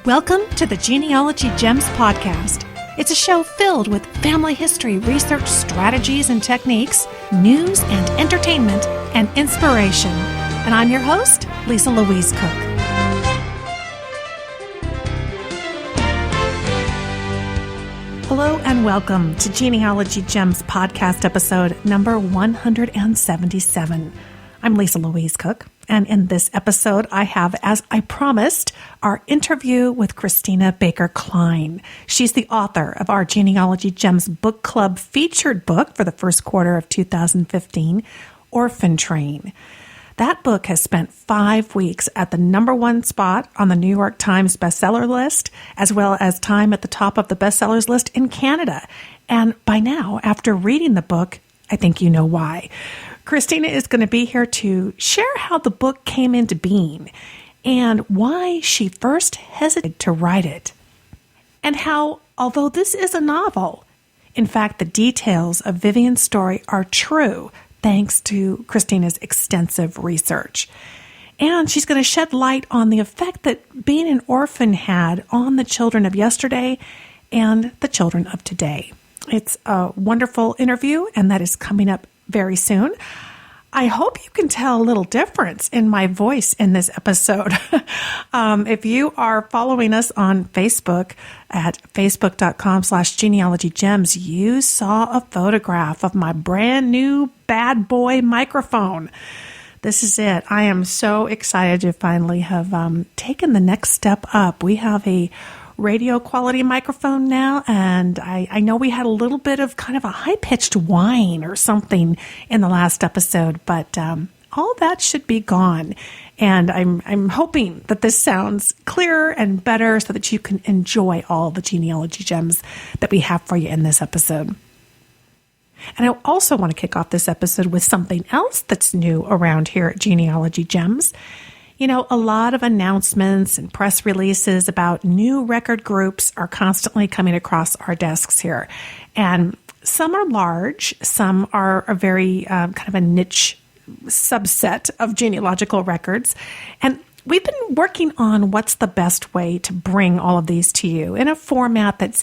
Welcome to the Genealogy Gems podcast. It's a show filled with family history, research, strategies and techniques, news and entertainment, and inspiration. And I'm your host, Louise Cooke. Hello and welcome to Genealogy Gems podcast episode number 177. I'm Louise Cooke, and in this episode I have, as I promised, our interview with Christina Baker Kline. She's the author of our Genealogy Gems Book Club featured book for the first quarter of 2015, Orphan Train. That book has spent 5 weeks at the number one spot on the New York Times Bestseller List, as well as time at the top of the Bestsellers List in Canada. And by now, after reading the book, I think you know why. Christina is going to be here to share how the book came into being and why she first hesitated to write it. And how, although this is a novel, in fact, the details of Vivian's story are true, thanks to Christina's extensive research. And she's going to shed light on the effect that being an orphan had on the children of yesterday and the children of today. It's a wonderful interview, and that is coming up very soon. I hope you can tell a little difference in my voice in this episode. If you are following us on Facebook at facebook.com/genealogygems, you saw a photograph of my brand new bad boy microphone. This is it. I am so excited to finally have taken the next step up. We have a radio quality microphone now, and I know we had a little bit of kind of a high-pitched whine or something in the last episode, but all that should be gone. And I'm hoping that this sounds clearer and better so that you can enjoy all the genealogy gems that we have for you in this episode. And I also want to kick off this episode with something else that's new around here at Genealogy Gems. You know, a lot of announcements and press releases about new record groups are constantly coming across our desks here. And some are large, some are a very kind of a niche subset of genealogical records. And we've been working on what's the best way to bring all of these to you in a format that's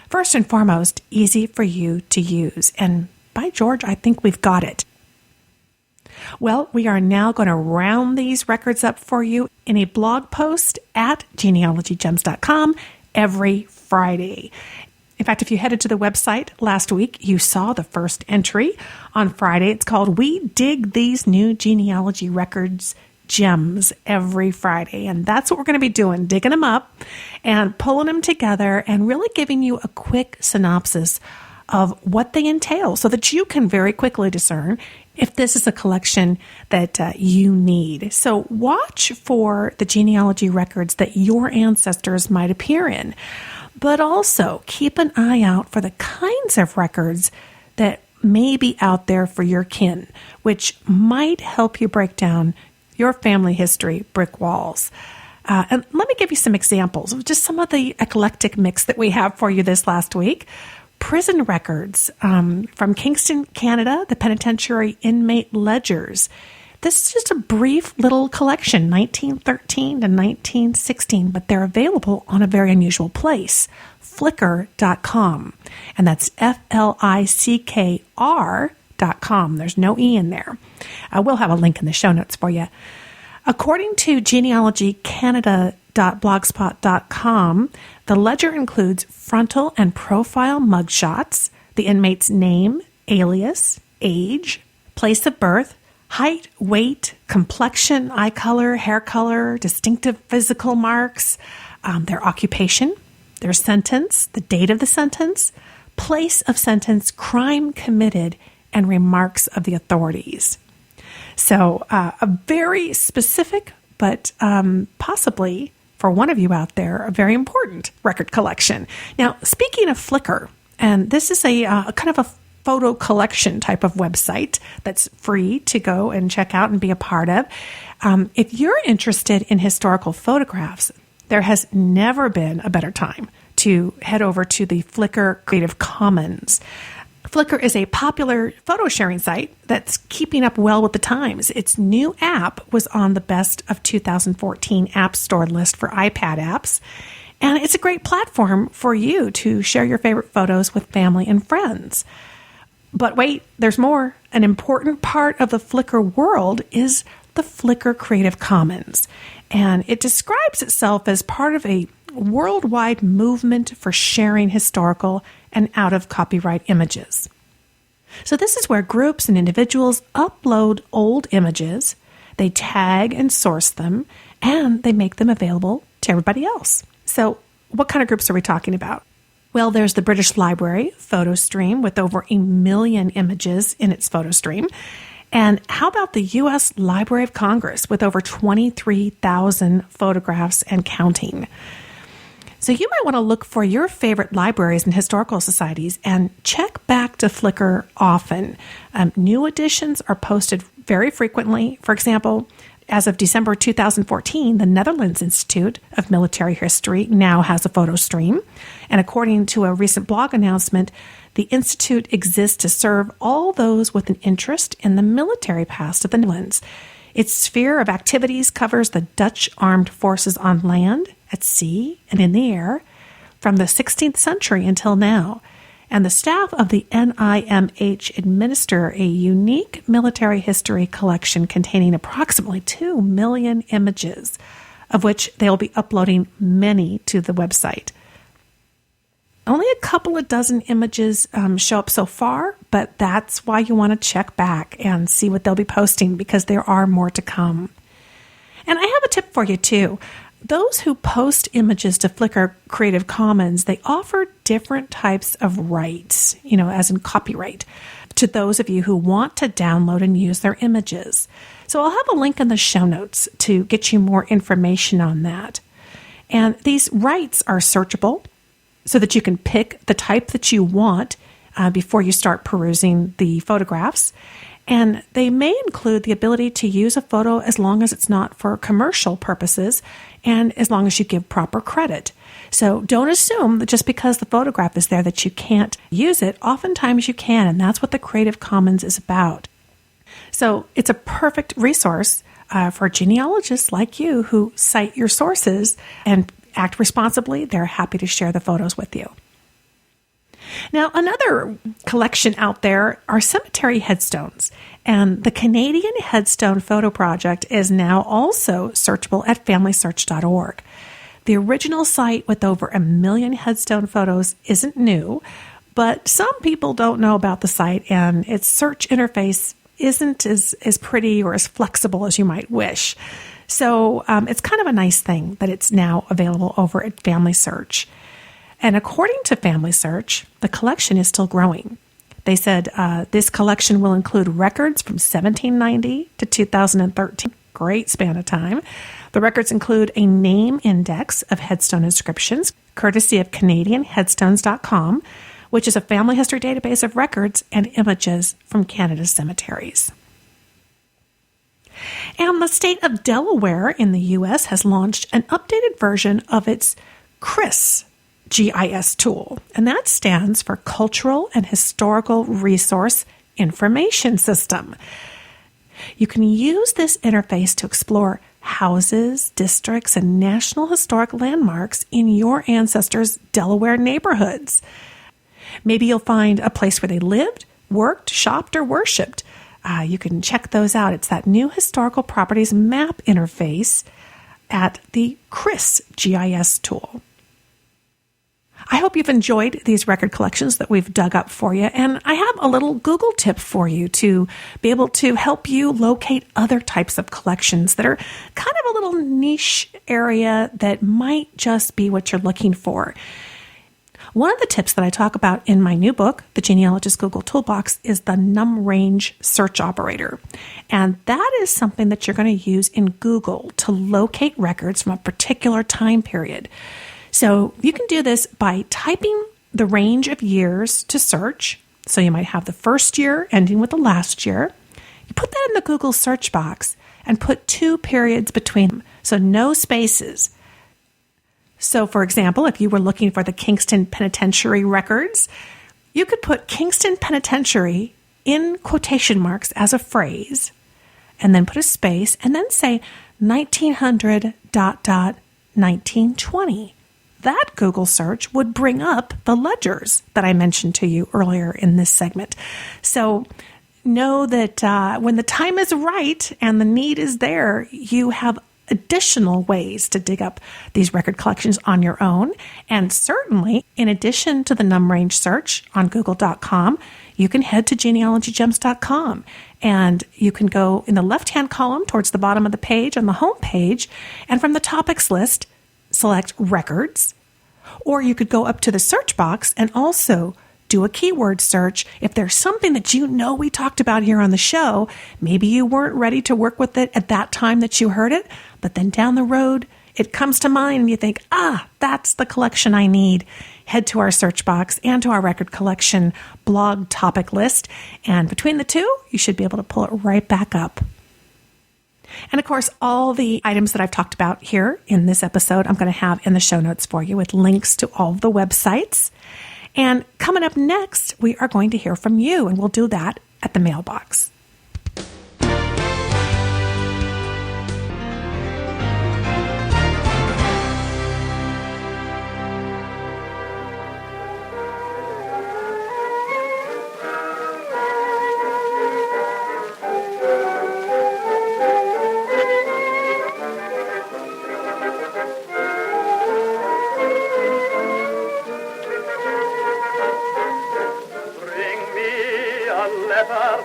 first and foremost easy for you to use. And by George, I think we've got it. Well, we are now going to round these records up for you in a blog post at genealogygems.com every Friday. In fact, if you headed to the website last week, you saw the first entry on Friday. It's called We Dig These New Genealogy Records Gems every Friday. And that's what we're going to be doing, digging them up and pulling them together and really giving you a quick synopsis of what they entail so that you can very quickly discern if this is a collection that you need. So watch for the genealogy records that your ancestors might appear in, but also keep an eye out for the kinds of records that may be out there for your kin, which might help you break down your family history brick walls. And let me give you some examples of just some of the eclectic mix that we have for you this last week. Prison records from Kingston, Canada, the Penitentiary Inmate Ledgers. This is just a brief little collection, 1913 to 1916, but they're available on a very unusual place, Flickr.com. And that's FLICKR.com. There's no E in there. We'll have a link in the show notes for you. According to genealogycanada.blogspot.com, the ledger includes frontal and profile mugshots, the inmate's name, alias, age, place of birth, height, weight, complexion, eye color, hair color, distinctive physical marks, their occupation, their sentence, the date of the sentence, place of sentence, crime committed, and remarks of the authorities. So a very specific, but possibly for one of you out there, a very important record collection. Now, speaking of Flickr, and this is a kind of a photo collection type of website that's free to go and check out and be a part of. If you're interested in historical photographs, there has never been a better time to head over to the Flickr Creative Commons. Flickr is a popular photo sharing site that's keeping up well with the times. Its new app was on the Best of 2014 App Store list for iPad apps, and it's a great platform for you to share your favorite photos with family and friends. But wait, there's more. An important part of the Flickr world is the Flickr Creative Commons, and it describes itself as part of a worldwide movement for sharing historical and out-of-copyright images. So this is where groups and individuals upload old images, they tag and source them, and they make them available to everybody else. So what kind of groups are we talking about? Well, there's the British Library photo stream with over 1 million images in its photo stream. And how about the U.S. Library of Congress with over 23,000 photographs and counting? So you might want to look for your favorite libraries and historical societies and check back to Flickr often. New editions are posted very frequently. For example, as of December 2014, the Netherlands Institute of Military History now has a photo stream. And according to a recent blog announcement, the Institute exists to serve all those with an interest in the military past of the Netherlands. Its sphere of activities covers the Dutch armed forces on land, at sea, and in the air from the 16th century until now. And the staff of the NIMH administer a unique military history collection containing approximately 2 million images, of which they will be uploading many to the website. Only a couple of dozen images show up so far, but that's why you want to check back and see what they'll be posting, because there are more to come. And I have a tip for you too. Those who post images to Flickr Creative Commons, they offer different types of rights, as in copyright, to those of you who want to download and use their images. So I'll have a link in the show notes to get you more information on that. And these rights are searchable so that you can pick the type that you want before you start perusing the photographs. And they may include the ability to use a photo as long as it's not for commercial purposes and as long as you give proper credit. So don't assume that just because the photograph is there that you can't use it. Oftentimes you can, and that's what the Creative Commons is about. So it's a perfect resource for genealogists like you who cite your sources and act responsibly. They're happy to share the photos with you. Now, another collection out there are cemetery headstones, and the Canadian Headstone Photo Project is now also searchable at familysearch.org. The original site with over 1 million headstone photos isn't new, but some people don't know about the site, and its search interface isn't as pretty or as flexible as you might wish. So it's kind of a nice thing that it's now available over at Family Search. And according to Family Search, the collection is still growing. They said this collection will include records from 1790 to 2013. Great span of time. The records include a name index of headstone inscriptions, courtesy of CanadianHeadstones.com, which is a family history database of records and images from Canada's cemeteries. And the state of Delaware in the U.S. has launched an updated version of its CRIS GIS tool, and that stands for Cultural and Historical Resource Information System. You can use this interface to explore houses, districts, and national historic landmarks in your ancestors' Delaware neighborhoods. Maybe you'll find a place where they lived, worked, shopped, or worshipped. You can check those out. It's that new historical properties map interface at the CRIS GIS tool. I hope you've enjoyed these record collections that we've dug up for you, and I have a little Google tip for you to be able to help you locate other types of collections that are kind of a little niche area that might just be what you're looking for. One of the tips that I talk about in my new book, The Genealogist Google Toolbox, is the NumRange search operator. And that is something that you're going to use in Google to locate records from a particular time period. So you can do this by typing the range of years to search. So you might have the first year ending with the last year. You put that in the Google search box and put 2 periods between them, so no spaces. So, for example, if you were looking for the Kingston Penitentiary records, You could put Kingston Penitentiary in quotation marks as a phrase, and then put a space, and then say 1900 ... 1920. That Google search would bring up the ledgers that I mentioned to you earlier in this segment. So know that when the time is right and the need is there, you have additional ways to dig up these record collections on your own. And certainly, in addition to the num range search on google.com, you can head to genealogygems.com, and you can go in the left-hand column towards the bottom of the page on the home page, and from the topics list, select records, or you could go up to the search box and also do a keyword search. If there's something that you know we talked about here on the show, maybe you weren't ready to work with it at that time that you heard it, but then down the road, it comes to mind and you think, that's the collection I need. Head to our search box and to our record collection blog topic list. And between the two, you should be able to pull it right back up. And of course, all the items that I've talked about here in this episode, I'm going to have in the show notes for you with links to all of the websites. And coming up next, we are going to hear from you, and we'll do that at the mailbox.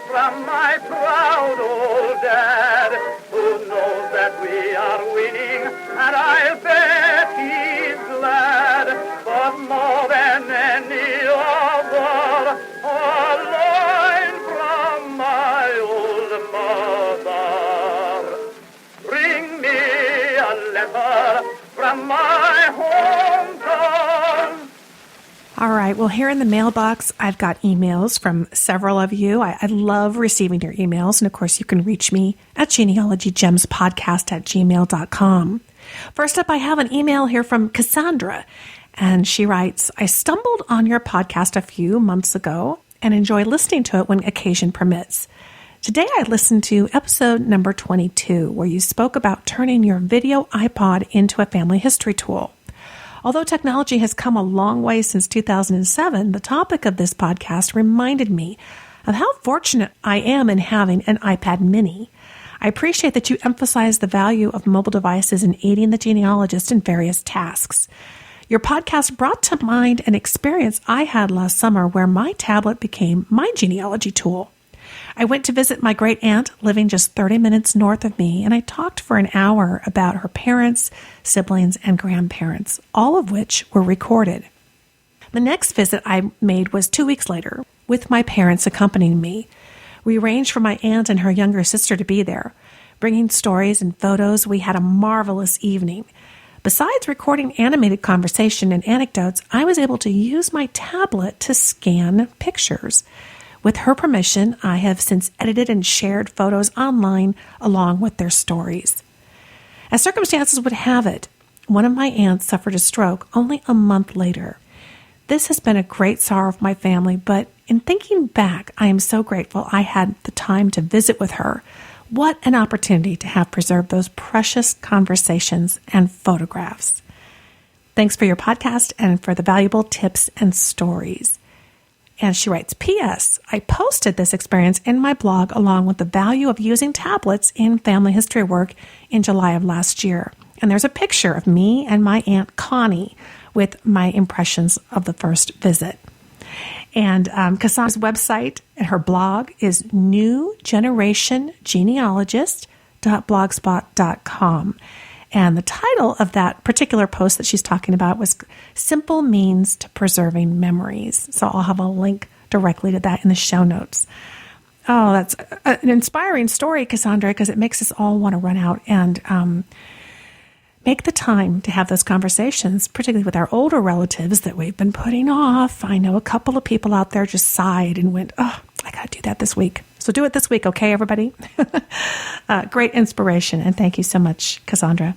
From my proud old dad, who knows that we are winning, and I'll bet he's glad. But more than any other, a line from my old mother. Bring me a letter from my hometown. All right. Well, here in the mailbox, I've got emails from several of you. I love receiving your emails. And of course, you can reach me at genealogygemspodcast@gmail.com. First up, I have an email here from Cassandra. And she writes, I stumbled on your podcast a few months ago and enjoy listening to it when occasion permits. Today, I listened to episode number 22, where you spoke about turning your video iPod into a family history tool. Although technology has come a long way since 2007, the topic of this podcast reminded me of how fortunate I am in having an iPad mini. I appreciate that you emphasize the value of mobile devices in aiding the genealogist in various tasks. Your podcast brought to mind an experience I had last summer where my tablet became my genealogy tool. I went to visit my great aunt living just 30 minutes north of me, and I talked for an hour about her parents, siblings, and grandparents, all of which were recorded. The next visit I made was 2 weeks later, with my parents accompanying me. We arranged for my aunt and her younger sister to be there. Bringing stories and photos, we had a marvelous evening. Besides recording animated conversation and anecdotes, I was able to use my tablet to scan pictures. With her permission, I have since edited and shared photos online along with their stories. As circumstances would have it, one of my aunts suffered a stroke only a month later. This has been a great sorrow of my family, but in thinking back, I am so grateful I had the time to visit with her. What an opportunity to have preserved those precious conversations and photographs. Thanks for your podcast and for the valuable tips and stories. And she writes, P.S. I posted this experience in my blog along with the value of using tablets in family history work in July of last year. And there's a picture of me and my Aunt Connie with my impressions of the first visit. And Cassandra's website and her blog is newgenerationgenealogist.blogspot.com. And the title of that particular post that she's talking about was Simple Means to Preserving Memories. So I'll have a link directly to that in the show notes. Oh, that's an inspiring story, Cassandra, because it makes us all want to run out and make the time to have those conversations, particularly with our older relatives that we've been putting off. I know a couple of people out there just sighed and went, I got to do that this week. So do it this week, okay, everybody? Great inspiration, and thank you so much, Cassandra.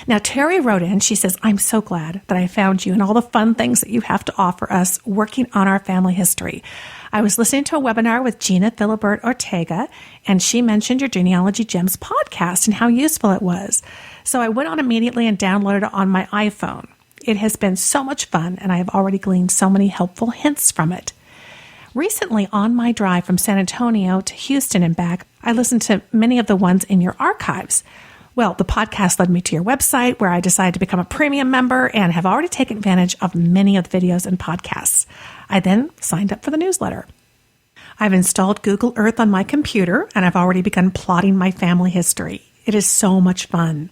Now, Terry wrote in, she says, I'm so glad that I found you and all the fun things that you have to offer us working on our family history. I was listening to a webinar with Gina Philibert Ortega, and she mentioned your Genealogy Gems podcast and how useful it was. So I went on immediately and downloaded it on my iPhone. It has been so much fun, and I have already gleaned so many helpful hints from it. Recently, on my drive from San Antonio to Houston and back, I listened to many of the ones in your archives. Well, the podcast led me to your website, where I decided to become a premium member and have already taken advantage of many of the videos and podcasts. I then signed up for the newsletter. I've installed Google Earth on my computer, and I've already begun plotting my family history. It is so much fun.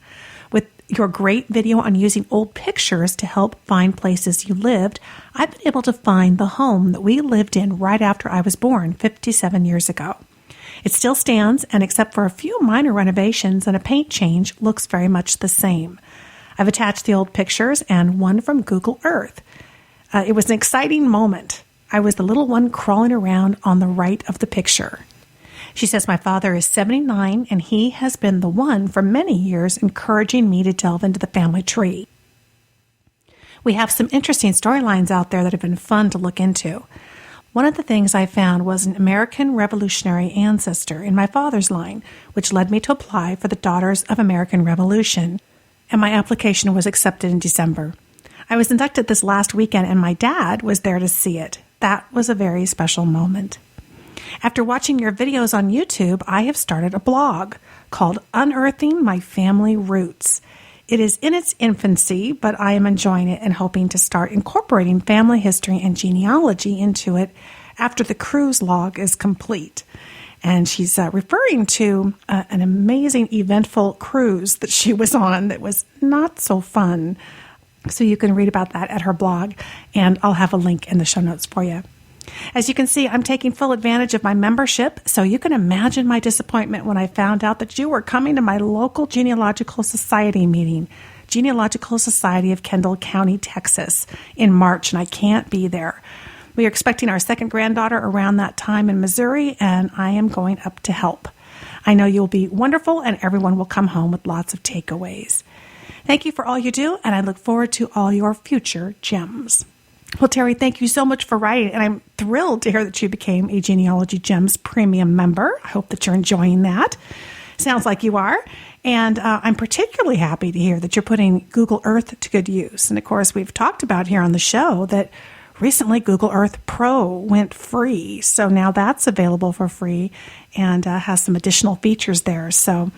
With your great video on using old pictures to help find places you lived, I've been able to find the home that we lived in right after I was born 57 years ago. It still stands, and except for a few minor renovations and a paint change, looks very much the same. I've attached the old pictures and one from Google Earth. It was an exciting moment. I was the little one crawling around on the right of the picture. She says my father is 79, and he has been the one for many years encouraging me to delve into the family tree. We have some interesting storylines out there that have been fun to look into. One of the things I found was an American Revolutionary ancestor in my father's line, which led me to apply for the Daughters of American Revolution, and my application was accepted in December. I was inducted this last weekend, and my dad was there to see it. That was a very special moment. After watching your videos on YouTube, I have started a blog called Unearthing My Family Roots. It is in its infancy, but I am enjoying it and hoping to start incorporating family history and genealogy into it after the cruise log is complete. And she's referring to an amazing, eventful cruise that she was on that was not so fun. So you can read about that at her blog, and I'll have a link in the show notes for you. As you can see, I'm taking full advantage of my membership, so you can imagine my disappointment when I found out that you were coming to my local Genealogical Society meeting, Genealogical Society of Kendall County, Texas, in March, and I can't be there. We are expecting our second granddaughter around that time in Missouri, and I am going up to help. I know you'll be wonderful, and everyone will come home with lots of takeaways. Thank you for all you do, and I look forward to all your future gems. Well, Terry, thank you so much for writing, and I'm thrilled to hear that you became a Genealogy Gems premium member. I hope that you're enjoying that. Sounds like you are. And I'm particularly happy to hear that you're putting Google Earth to good use. And of course, we've talked about here on the show that recently Google Earth Pro went free. So now that's available for free and has some additional features there. So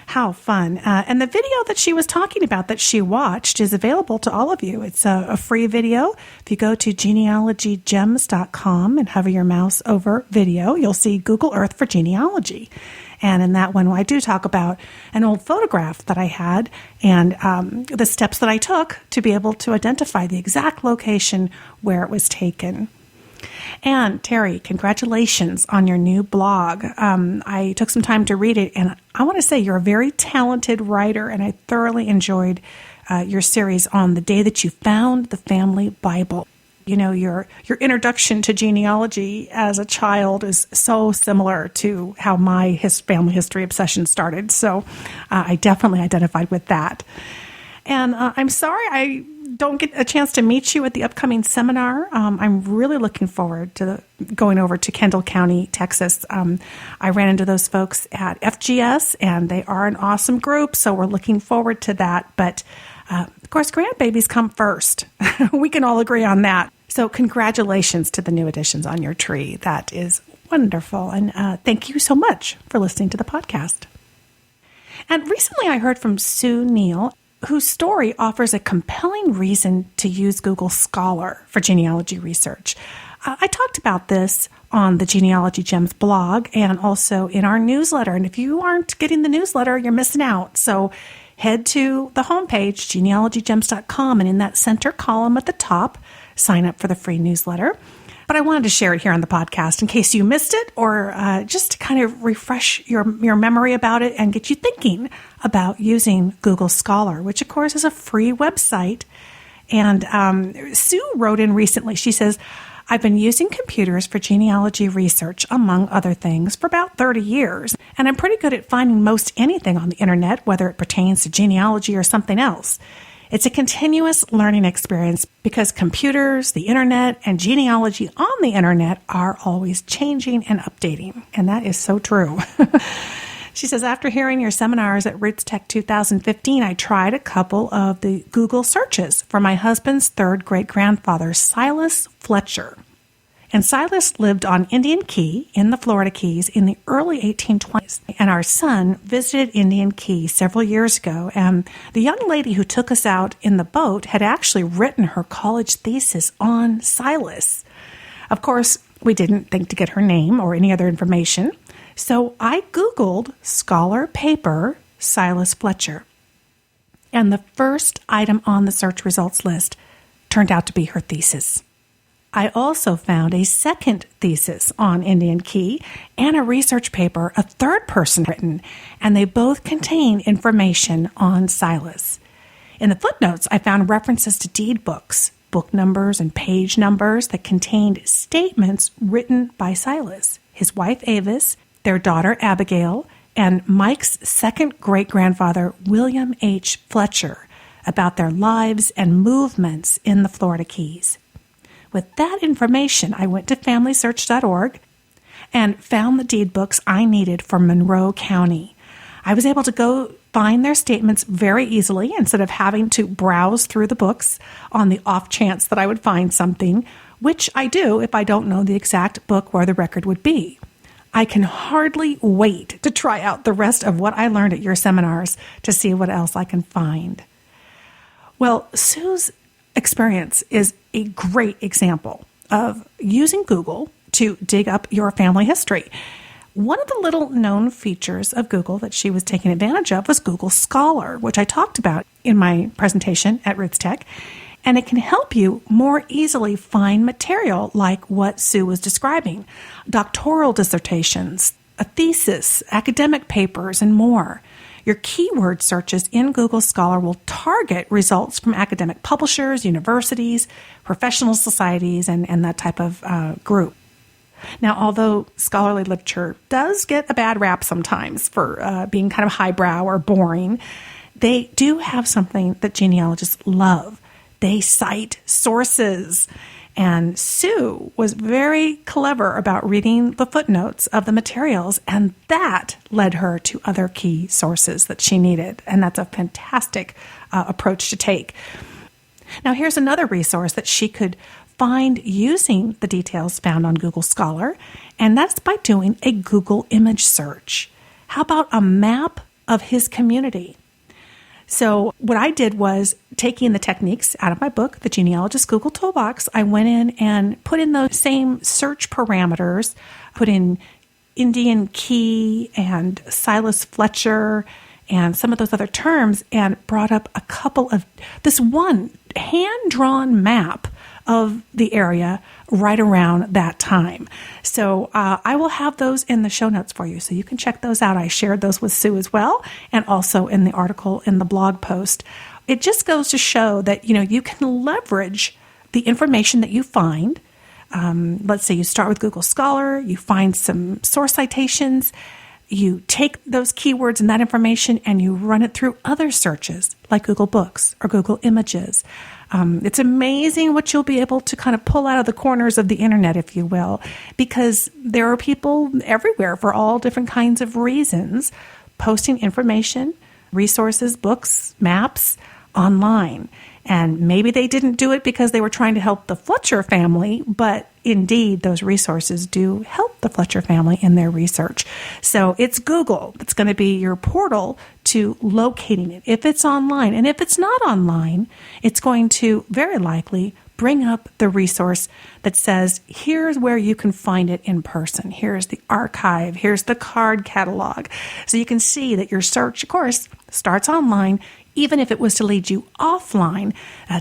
how fun. And the video that she was talking about that she watched is available to all of you. It's a free video. If you go to genealogygems.com and hover your mouse over video, you'll see Google Earth for genealogy. And in that one, I do talk about an old photograph that I had and the steps that I took to be able to identify the exact location where it was taken. And Terry, congratulations on your new blog. I took some time to read it, and I want to say you're a very talented writer, and I thoroughly enjoyed your series on the day that you found the family Bible. You know, your introduction to genealogy as a child is so similar to how my family history obsession started. So I definitely identified with that. And I'm sorry I don't get a chance to meet you at the upcoming seminar. I'm really looking forward to going over to Kendall County, Texas. I ran into those folks at FGS, and they are an awesome group, so we're looking forward to that. But, of course, grandbabies come first. We can all agree on that. So congratulations to the new additions on your tree. That is wonderful. And thank you so much for listening to the podcast. And recently I heard from Sue Neal, whose story offers a compelling reason to use Google Scholar for genealogy research. I talked about this on the Genealogy Gems blog and also in our newsletter. And if you aren't getting the newsletter, you're missing out. So head to the homepage, genealogygems.com, and in that center column at the top, sign up for the free newsletter. But I wanted to share it here on the podcast in case you missed it, or just to kind of refresh your memory about it and get you thinking about using Google Scholar, which of course is a free website. And Sue wrote in recently, she says, I've been using computers for genealogy research, among other things, for about 30 years, and I'm pretty good at finding most anything on the internet, whether it pertains to genealogy or something else. It's a continuous learning experience because computers, the internet, and genealogy on the internet are always changing and updating, and that is so true. She says, after hearing your seminars at Roots Tech 2015, I tried a couple of the Google searches for my husband's third great-grandfather, Silas Fletcher. And Silas lived on Indian Key in the Florida Keys in the early 1820s. And our son visited Indian Key several years ago, and the young lady who took us out in the boat had actually written her college thesis on Silas. Of course, we didn't think to get her name or any other information. So I Googled scholar paper Silas Fletcher. And the first item on the search results list turned out to be her thesis. I also found a second thesis on Indian Key and a research paper a third person written, and they both contain information on Silas. In the footnotes, I found references to deed books, book numbers, and page numbers that contained statements written by Silas, his wife Avis, their daughter Abigail, and Mike's second great-grandfather, William H. Fletcher, about their lives and movements in the Florida Keys. With that information, I went to FamilySearch.org and found the deed books I needed for Monroe County. I was able to go find their statements very easily instead of having to browse through the books on the off chance that I would find something, which I do if I don't know the exact book where the record would be. I can hardly wait to try out the rest of what I learned at your seminars to see what else I can find. Well, Sue's experience is a great example of using Google to dig up your family history. One of the little known features of Google that she was taking advantage of was Google Scholar, which I talked about in my presentation at Roots Tech. And it can help you more easily find material like what Sue was describing, doctoral dissertations, a thesis, academic papers, and more. Your keyword searches in Google Scholar will target results from academic publishers, universities, professional societies, and that type of group. Now, although scholarly literature does get a bad rap sometimes for being kind of highbrow or boring, they do have something that genealogists love. They cite sources. And Sue was very clever about reading the footnotes of the materials, and that led her to other key sources that she needed. And that's a fantastic approach to take. Now, here's another resource that she could find using the details found on Google Scholar, and that's by doing a Google image search. How about a map of his community? So what I did was, taking the techniques out of my book, The Genealogist Google Toolbox, I went in and put in those same search parameters, put in Indian Key and Silas Fletcher and some of those other terms, and brought up a couple of this one hand-drawn map of the area right around that time. So I will have those in the show notes for you, so you can check those out. I shared those with Sue as well, and also in the article in the blog post. It just goes to show that, you can leverage the information that you find. Let's say you start with Google Scholar, you find some source citations, you take those keywords and that information and you run it through other searches like Google Books or Google Images. It's amazing what you'll be able to kind of pull out of the corners of the internet, if you will, because there are people everywhere for all different kinds of reasons posting information, resources, books, maps online. And maybe they didn't do it because they were trying to help the Fletcher family, but indeed, those resources do help the Fletcher family in their research. So it's Google that's going to be your portal to locating it if it's online. And if it's not online, it's going to very likely bring up the resource that says, here's where you can find it in person. Here's the archive. Here's the card catalog. So you can see that your search, of course, starts online, even if it was to lead you offline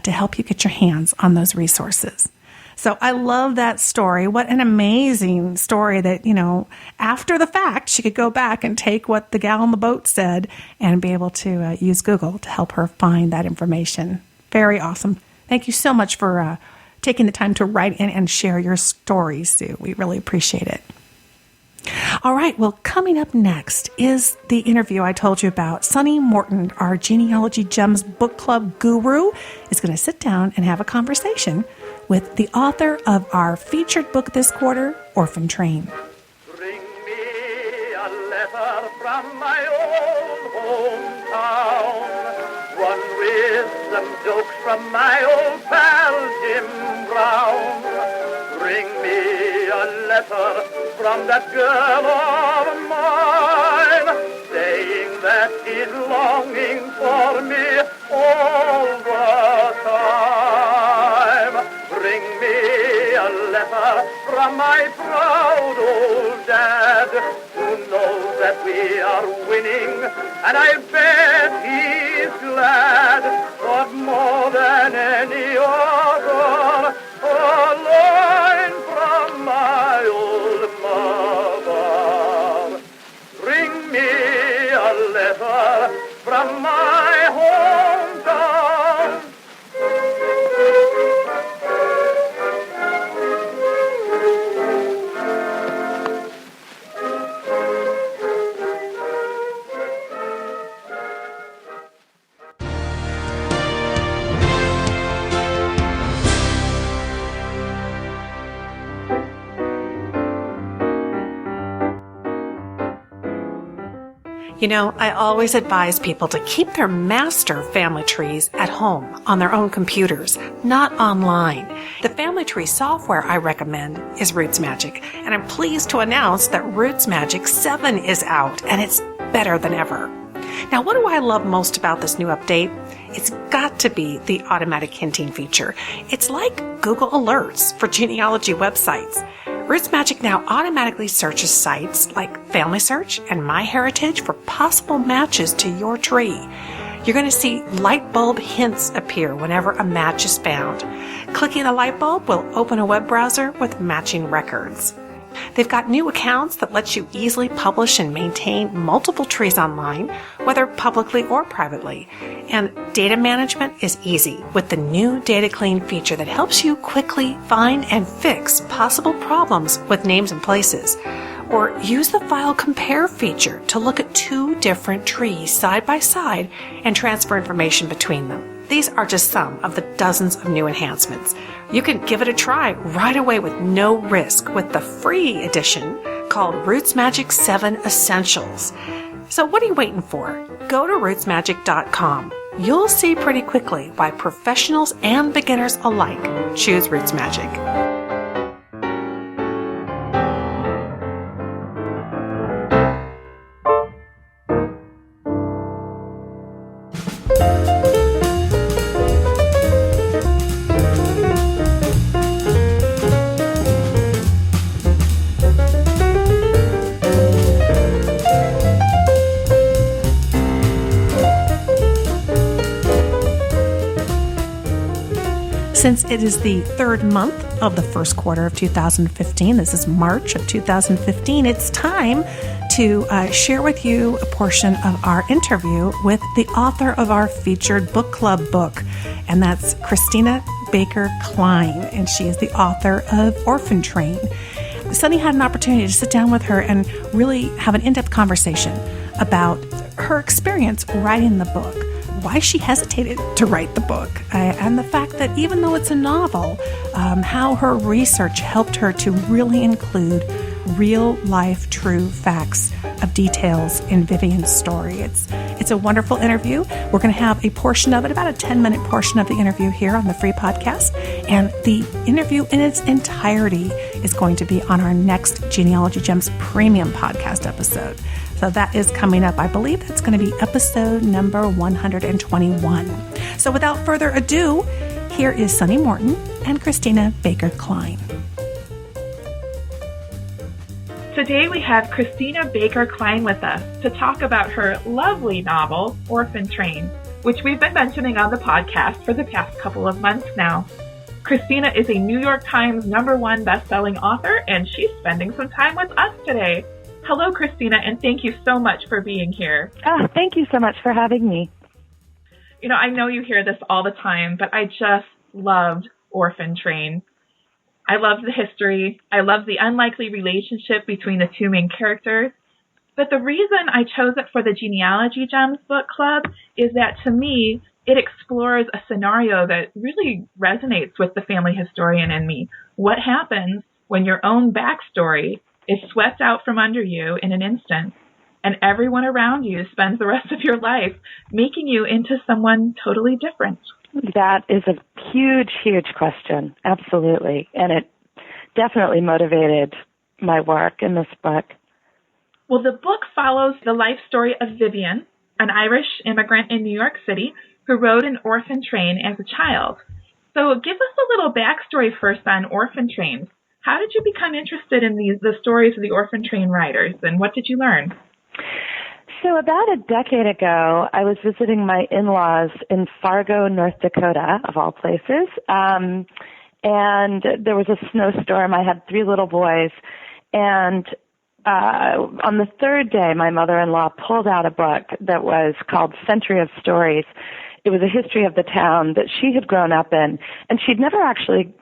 to help you get your hands on those resources. So I love that story. What an amazing story that, after the fact, she could go back and take what the gal on the boat said and be able to use Google to help her find that information. Very awesome. Thank you so much for taking the time to write in and share your stories, Sue. We really appreciate it. All right, well, coming up next is the interview I told you about. Sunny Morton, our Genealogy Gems Book Club guru, is going to sit down and have a conversation with the author of our featured book this quarter, Orphan Train. Bring me a letter from my old hometown, one with some jokes from my old pal Jim Brown. Bring me a letter from that girl of mine, saying that she's longing for me all the time. Bring me a letter from my proud old dad, who knows that we are winning, and I bet he's glad. But more than any other, a line from my old mother. Bring me a letter from my hometown. You know, I always advise people to keep their master family trees at home on their own computers, not online. The family tree software I recommend is Roots Magic, and I'm pleased to announce that Roots Magic 7 is out, and it's better than ever. Now, what do I love most about this new update? It's got to be the automatic hinting feature. It's like Google Alerts for genealogy websites. Roots Magic now automatically searches sites like Family Search and MyHeritage for possible matches to your tree. You're going to see light bulb hints appear whenever a match is found. Clicking a light bulb will open a web browser with matching records. They've got new accounts that let you easily publish and maintain multiple trees online, whether publicly or privately. And data management is easy with the new Data Clean feature that helps you quickly find and fix possible problems with names and places. Or use the File Compare feature to look at two different trees side by side and transfer information between them. These are just some of the dozens of new enhancements. You can give it a try right away with no risk with the free edition called Roots Magic 7 Essentials. So what are you waiting for? Go to rootsmagic.com. You'll see pretty quickly why professionals and beginners alike choose Roots Magic. Since it is the third month of the first quarter of 2015, this is March of 2015, it's time to share with you a portion of our interview with the author of our featured book club book, and that's Kristina Baker Kline, and she is the author of Orphan Train. Sunny had an opportunity to sit down with her and really have an in-depth conversation about her experience writing the book, why she hesitated to write the book, and the fact that even though it's a novel, how her research helped her to really include real-life, true facts of details in Vivian's story. It's a wonderful interview. We're going to have a portion of it, about a 10-minute portion of the interview here on the free podcast, and the interview in its entirety is going to be on our next Genealogy Gems Premium podcast episode. So that is coming up. I believe that's going to be episode number 121. So without further ado, here is Sunny Morton and Kristina Baker Kline. Today we have Kristina Baker Kline with us to talk about her lovely novel, Orphan Train, which we've been mentioning on the podcast for the past couple of months now. Kristina is a New York Times #1 bestselling author, and she's spending some time with us today. Hello, Kristina, and thank you so much for being here. Thank you so much for having me. You know, I know you hear this all the time, but I just loved Orphan Train. I love the history. I love the unlikely relationship between the two main characters. But the reason I chose it for the Genealogy Gems Book Club is that, to me, it explores a scenario that really resonates with the family historian in me. What happens when your own backstory is swept out from under you in an instant, and everyone around you spends the rest of your life making you into someone totally different? That is a huge, huge question. Absolutely. And it definitely motivated my work in this book. Well, the book follows the life story of Vivian, an Irish immigrant in New York City who rode an orphan train as a child. So give us a little backstory first on orphan trains. How did you become interested in the stories of the orphan train riders, and what did you learn? So about a decade ago, I was visiting my in-laws in Fargo, North Dakota, of all places, and there was a snowstorm. I had 3 little boys, and on the third day, my mother-in-law pulled out a book that was called Century of Stories. It was a history of the town that she had grown up in, and she'd never actually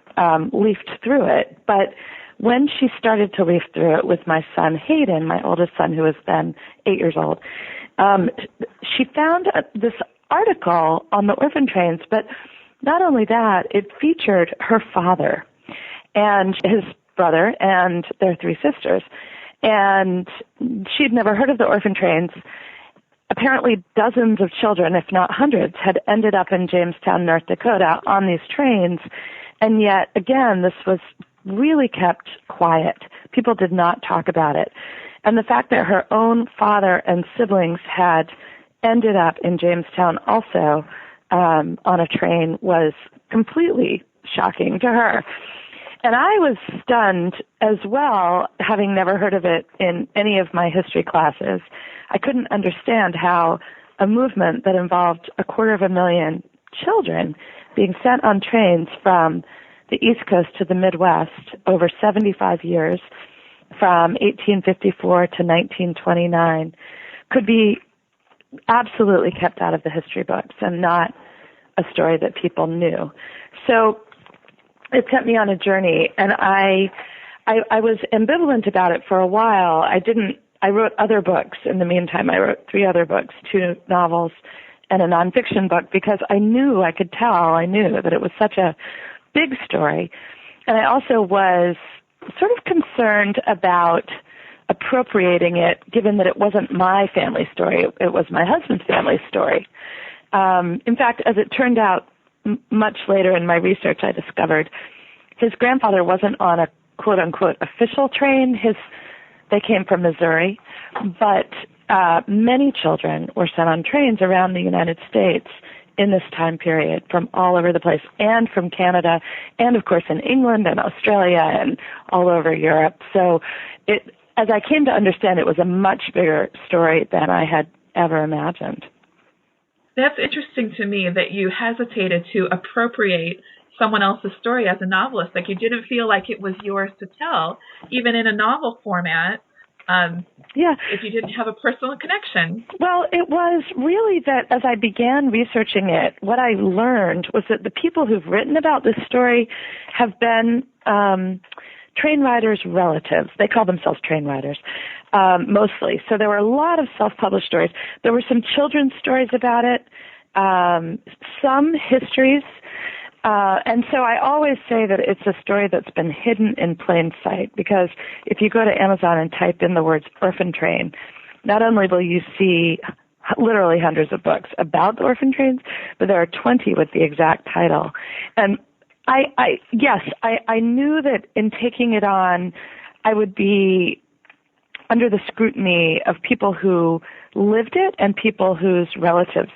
leafed through it. But when she started to leaf through it with my son Hayden, my oldest son, who was then 8 years old, she found this article on the orphan trains. But not only that, it featured her father and his brother and their 3 sisters. And she had never heard of the orphan trains. Apparently dozens of children, if not hundreds, had ended up in Jamestown, North Dakota on these trains. And yet, again, this was really kept quiet. People did not talk about it. And the fact that her own father and siblings had ended up in Jamestown also on a train was completely shocking to her. And I was stunned as well, having never heard of it in any of my history classes. I couldn't understand how a movement that involved 250,000 children being sent on trains from the East Coast to the Midwest over 75 years, from 1854 to 1929, could be absolutely kept out of the history books and not a story that people knew. So it sent me on a journey, and I was ambivalent about it for a while. I wrote other books in the meantime. I wrote 3 other books, 2 novels and a nonfiction book, because I knew that it was such a big story. And I also was sort of concerned about appropriating it, given that it wasn't my family story. It was my husband's family story. In fact, as it turned out, much later in my research, I discovered his grandfather wasn't on a quote-unquote official train. They came from Missouri, but many children were sent on trains around the United States in this time period from all over the place, and from Canada, and of course in England and Australia and all over Europe. So as I came to understand, it was a much bigger story than I had ever imagined. That's interesting to me that you hesitated to appropriate someone else's story as a novelist. Like, you didn't feel like it was yours to tell, even in a novel format, if you didn't have a personal connection. Well, it was really that as I began researching it, what I learned was that the people who've written about this story have been train riders' relatives. They call themselves train riders, mostly. So there were a lot of self-published stories. There were some children's stories about it, some histories. And so I always say that it's a story that's been hidden in plain sight, because if you go to Amazon and type in the words orphan train, not only will you see literally hundreds of books about the orphan trains, but there are 20 with the exact title. And I knew that in taking it on, I would be under the scrutiny of people who lived it and people whose relatives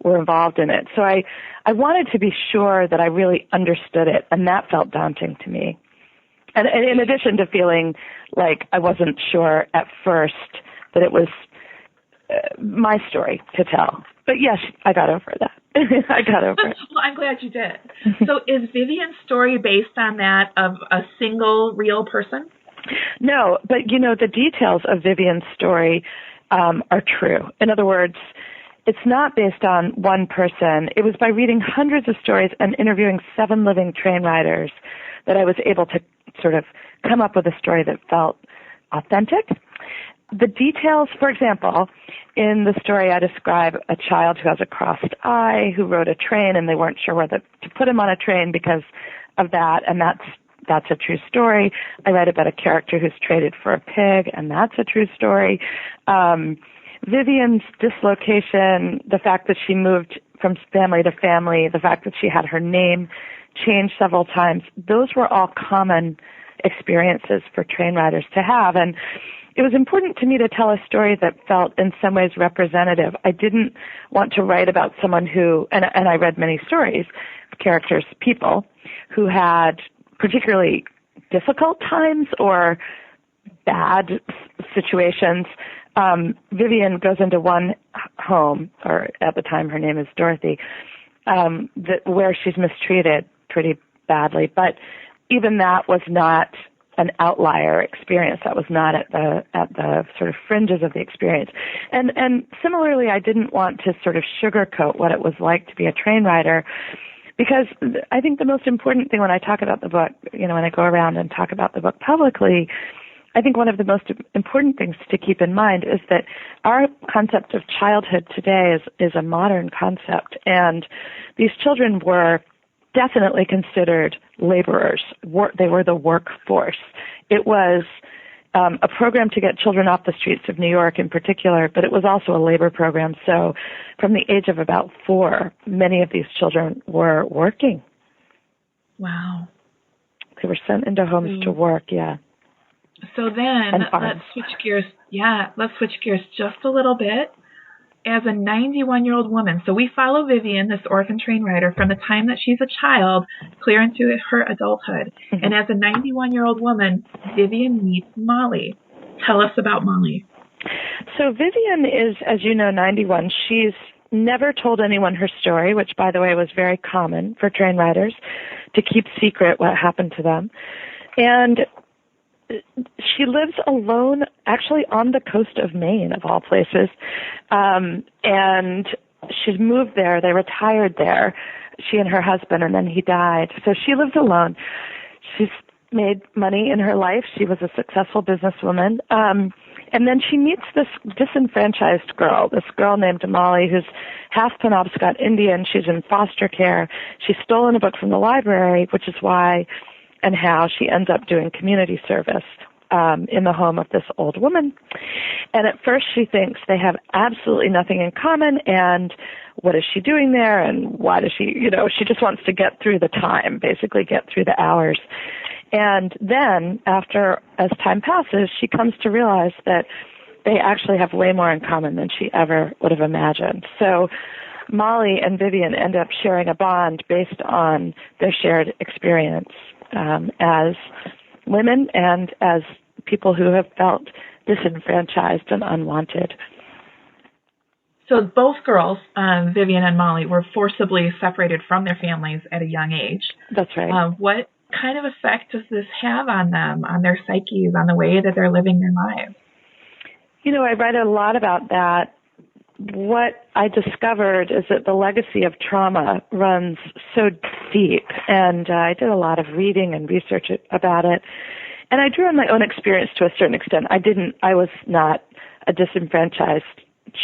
were involved in it. So I wanted to be sure that I really understood it, and that felt daunting to me. And in addition to feeling like I wasn't sure at first that it was my story to tell. But yes, I got over that. I got over it. Well, I'm glad you did. So is Vivian's story based on that of a single real person? No, but the details of Vivian's story are true. In other words, it's not based on one person. It was by reading hundreds of stories and interviewing 7 living train riders that I was able to sort of come up with a story that felt authentic. The details, for example, in the story I describe a child who has a crossed eye who rode a train and they weren't sure whether to put him on a train because of that, and that's a true story. I write about a character who's traded for a pig, and that's a true story. Vivian's dislocation, the fact that she moved from family to family, the fact that she had her name changed several times, those were all common experiences for train riders to have. And it was important to me to tell a story that felt in some ways representative. I didn't want to write about someone who, and I read many stories, characters, people, who had particularly difficult times or bad situations. Vivian goes into one home, or at the time her name is Dorothy, where she's mistreated pretty badly. But even that was not an outlier experience. That was not at the sort of fringes of the experience. And similarly, I didn't want to sort of sugarcoat what it was like to be a train rider, because I think the most important thing when I talk about the book, when I go around and talk about the book publicly, I think one of the most important things to keep in mind is that our concept of childhood today is a modern concept, and these children were definitely considered laborers. They were the workforce. It was a program to get children off the streets of New York in particular, but it was also a labor program. So from the age of about 4, many of these children were working. Wow. They were sent into homes to work, yeah. So then let's switch gears. Yeah, let's switch gears just a little bit. As a 91-year-old woman, so we follow Vivian, this orphan train rider, from the time that she's a child clear into her adulthood. Mm-hmm. And as a 91-year-old woman, Vivian meets Molly. Tell us about Molly. So Vivian is, as you know, 91. She's never told anyone her story, which, by the way, was very common for train riders to keep secret what happened to them. And she lives alone, actually on the coast of Maine, of all places. And she's moved there. They retired there, she and her husband, and then he died. So she lives alone. She's made money in her life. She was a successful businesswoman. And then she meets this disenfranchised girl, this girl named Molly, who's half Penobscot Indian. She's in foster care. She's stolen a book from the library, which is why and how she ends up doing community service in the home of this old woman. And at first she thinks they have absolutely nothing in common, and what is she doing there, and why does she, she just wants to get through the time, basically get through the hours. And then, as time passes, she comes to realize that they actually have way more in common than she ever would have imagined. So Molly and Vivian end up sharing a bond based on their shared experience as women and as people who have felt disenfranchised and unwanted. So both girls, Vivian and Molly, were forcibly separated from their families at a young age. That's right. What kind of effect does this have on them, on their psyches, on the way that they're living their lives? I read a lot about that. What I discovered is that the legacy of trauma runs so deep, and I did a lot of reading and research about it, and I drew on my own experience to a certain extent. I was not a disenfranchised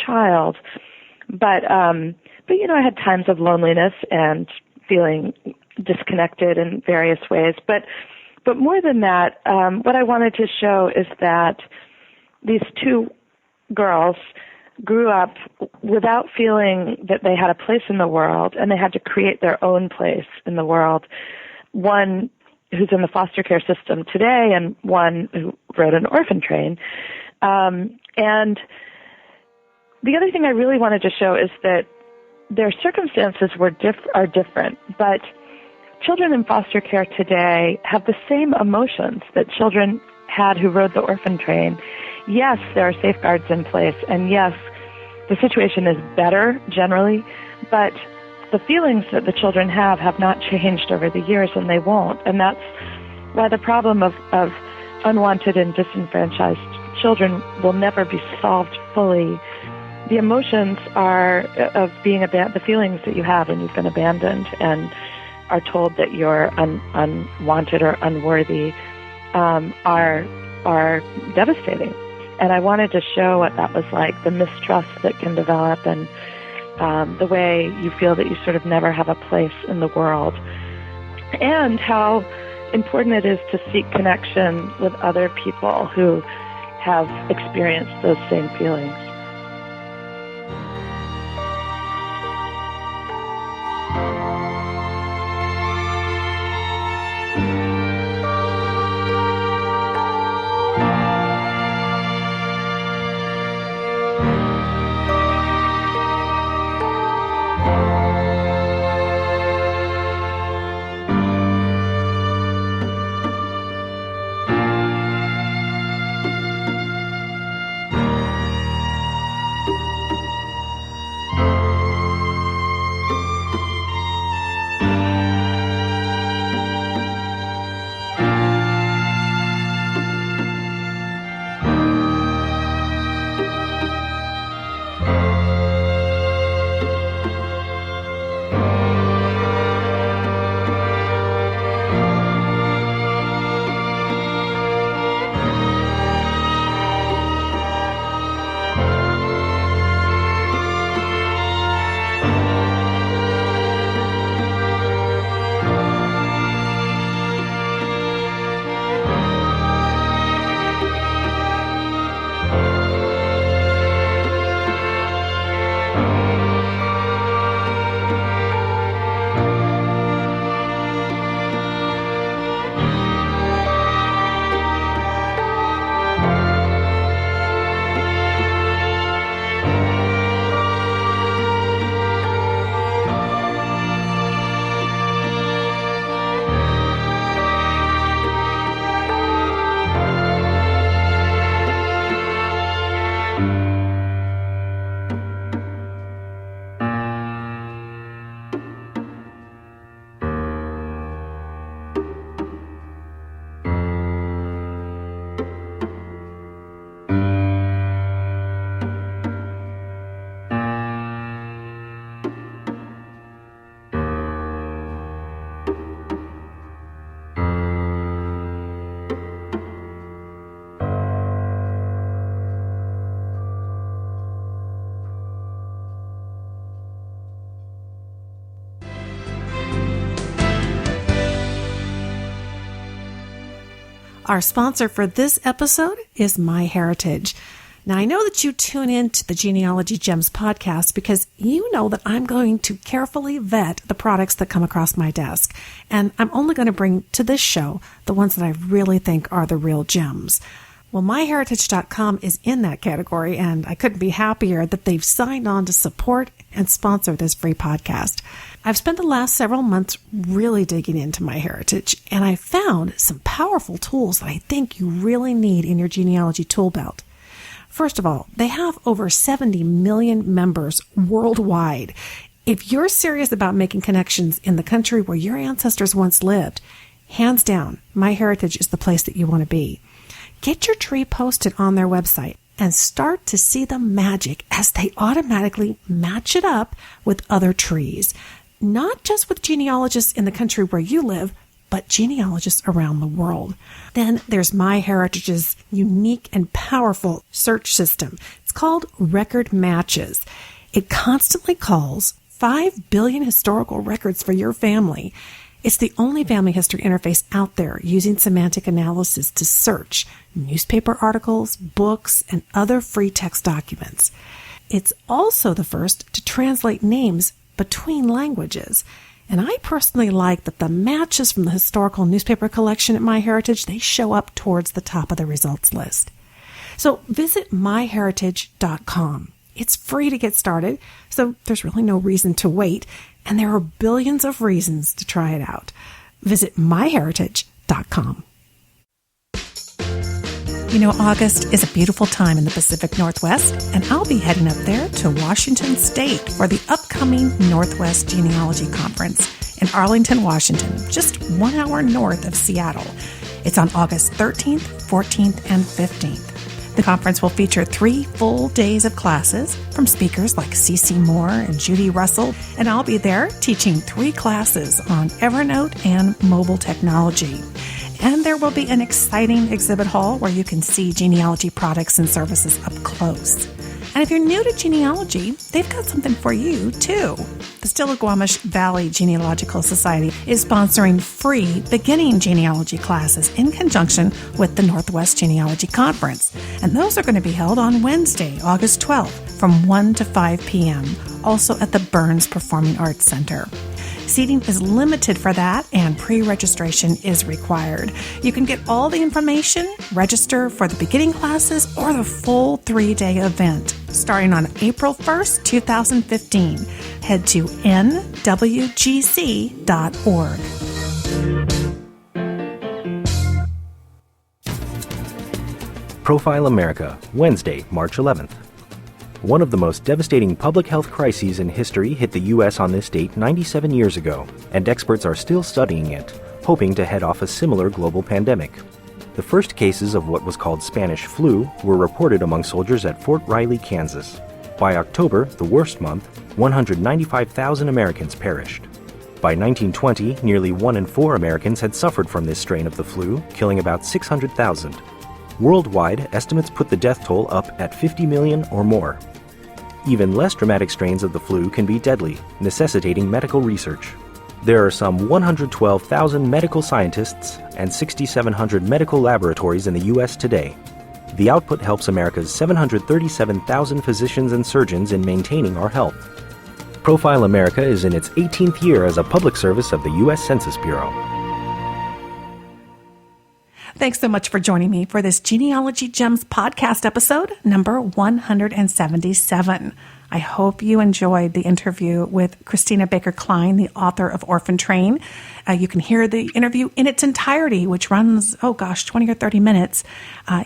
child, but I had times of loneliness and feeling disconnected in various ways. But more than that, what I wanted to show is that these two girls grew up without feeling that they had a place in the world, and they had to create their own place in the world. One who's in the foster care system today, and one who rode an orphan train. And the other thing I really wanted to show is that their circumstances are different, but children in foster care today have the same emotions that children had who rode the orphan train. Yes, there are safeguards in place, and yes, the situation is better generally, but the feelings that the children have not changed over the years, and they won't. And that's why the problem of unwanted and disenfranchised children will never be solved fully the emotions are of being the feelings that you have when you've been abandoned and are told that you're unwanted or unworthy are devastating. And I wanted to show what that was like, the mistrust that can develop, and the way you feel that you sort of never have a place in the world, and how important it is to seek connection with other people who have experienced those same feelings. Our sponsor for this episode is MyHeritage. Now, I know that you tune in to the Genealogy Gems podcast because you know that I'm going to carefully vet the products that come across my desk. And I'm only going to bring to this show the ones that I really think are the real gems. Well, MyHeritage.com is in that category, and I couldn't be happier that they've signed on to support and sponsor this free podcast. I've spent the last several months really digging into MyHeritage, and I found some powerful tools that I think you really need in your genealogy tool belt. First of all, they have over 70 million members worldwide. If you're serious about making connections in the country where your ancestors once lived, hands down, MyHeritage is the place that you want to be. Get your tree posted on their website and start to see the magic as they automatically match it up with other trees. Not just with genealogists in the country where you live, but genealogists around the world. Then there's MyHeritage's unique and powerful search system. It's called Record Matches. It constantly calls 5 billion historical records for your family. It's the only family history interface out there using semantic analysis to search newspaper articles, books, and other free text documents. It's also the first to translate names between languages. And I personally like that the matches from the historical newspaper collection at MyHeritage, they show up towards the top of the results list. So visit myheritage.com. It's free to get started, so there's really no reason to wait, and there are billions of reasons to try it out. Visit myheritage.com. You know, August is a beautiful time in the Pacific Northwest, and I'll be heading up there to Washington State for the upcoming Northwest Genealogy Conference in Arlington, Washington, just 1 hour north of Seattle. It's on August 13th, 14th, and 15th. The conference will feature 3 full days of classes from speakers like CeCe Moore and Judy Russell, and I'll be there teaching 3 classes on Evernote and mobile technology. And there will be an exciting exhibit hall where you can see genealogy products and services up close. And if you're new to genealogy, they've got something for you, too. The Stillaguamish Valley Genealogical Society is sponsoring free beginning genealogy classes in conjunction with the Northwest Genealogy Conference. And those are going to be held on Wednesday, August 12th from 1 to 5 p.m., also at the Burns Performing Arts Center. Seating is limited for that, and pre-registration is required. You can get all the information, register for the beginning classes, or the full 3-day event, starting on April 1st, 2015. Head to nwgc.org. Profile America, Wednesday, March 11th. One of the most devastating public health crises in history hit the U.S. on this date 97 years ago, and experts are still studying it, hoping to head off a similar global pandemic. The first cases of what was called Spanish flu were reported among soldiers at Fort Riley, Kansas. By October, the worst month, 195,000 Americans perished. By 1920, nearly 1 in 4 Americans had suffered from this strain of the flu, killing about 600,000. Worldwide, estimates put the death toll up at 50 million or more. Even less dramatic strains of the flu can be deadly, necessitating medical research. There are some 112,000 medical scientists and 6,700 medical laboratories in the U.S. today. The output helps America's 737,000 physicians and surgeons in maintaining our health. Profile America is in its 18th year as a public service of the U.S. Census Bureau. Thanks so much for joining me for this Genealogy Gems podcast episode, number 177. I hope you enjoyed the interview with Christina Baker Kline, the author of Orphan Train. You can hear the interview in its entirety, which runs, 20 or 30 minutes,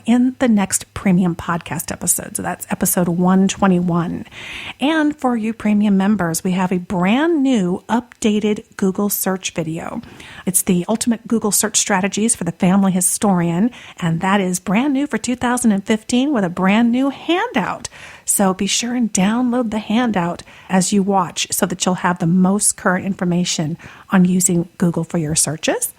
in the next premium podcast episode. So that's episode 121. And for you premium members, we have a brand new updated Google search video. It's the ultimate Google search strategies for the family historian, and that is brand new for 2015 with a brand new handout. So be sure and download the handout as you watch so that you'll have the most current information on using Google for your searches.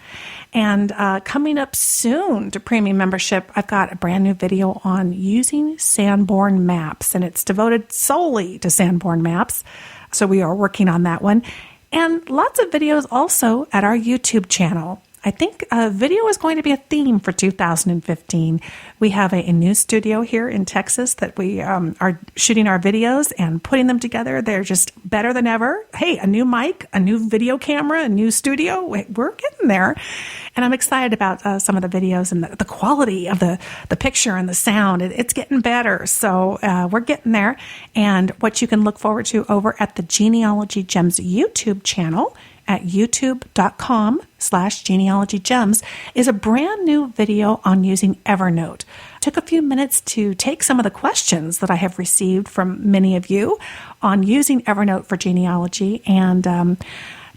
And coming up soon to premium membership, I've got a brand new video on using Sanborn maps, and it's devoted solely to Sanborn maps. So we are working on that one. And lots of videos also at our YouTube channel. I think video is going to be a theme for 2015. We have a new studio here in Texas that we are shooting our videos and putting them together. They're just better than ever. Hey, a new mic, a new video camera, a new studio. We're getting there. And I'm excited about some of the videos and the quality of the picture and the sound. It's getting better. So we're getting there. And what you can look forward to over at the Genealogy Gems YouTube channel at youtube.com/genealogygems is a brand new video on using Evernote. Took a few minutes to take some of the questions that I have received from many of you on using Evernote for genealogy and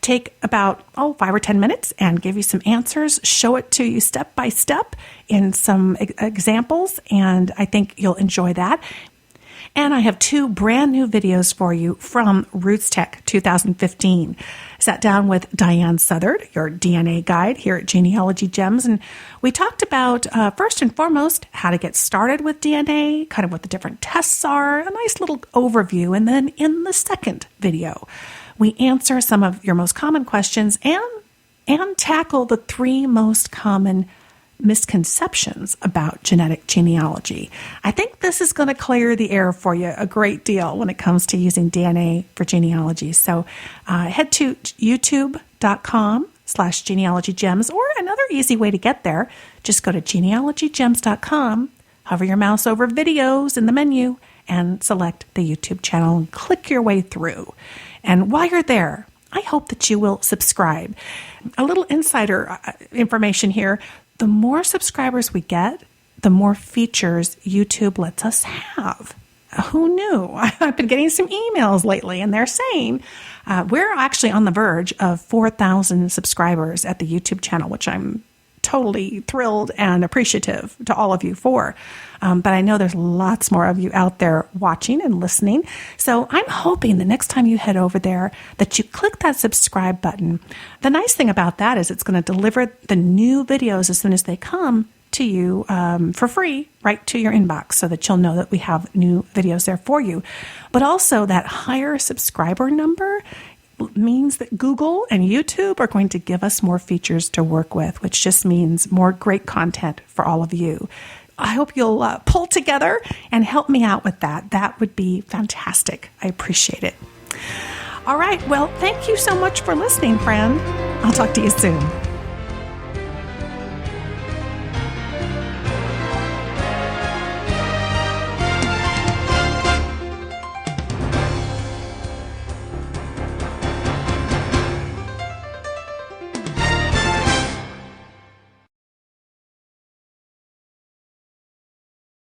take about 5 or 10 minutes and give you some answers, show it to you step by step in some examples, and I think you'll enjoy that. And I have 2 brand new videos for you from Roots Tech 2015. Sat down with Diane Southard, your DNA guide here at Genealogy Gems, and we talked about, first and foremost, how to get started with DNA, kind of what the different tests are, a nice little overview. And then in the second video, we answer some of your most common questions and tackle the 3 most common misconceptions about genetic genealogy. I think this is going to clear the air for you a great deal when it comes to using DNA for genealogy. So head to youtube.com/genealogygems, or another easy way to get there, just go to genealogygems.com, hover your mouse over videos in the menu, and select the YouTube channel and click your way through. And while you're there, I hope that you will subscribe. A little insider information here. The more subscribers we get, the more features YouTube lets us have. Who knew? I've been getting some emails lately, and they're saying we're actually on the verge of 4,000 subscribers at the YouTube channel, which I'm totally thrilled and appreciative to all of you for. But I know there's lots more of you out there watching and listening. So I'm hoping the next time you head over there that you click that subscribe button. The nice thing about that is it's going to deliver the new videos as soon as they come to you for free right to your inbox so that you'll know that we have new videos there for you. But also that higher subscriber number means that Google and YouTube are going to give us more features to work with, which just means more great content for all of you. I hope you'll pull together and help me out with that. That would be fantastic. I appreciate it. All right. Well, thank you so much for listening, friend. I'll talk to you soon.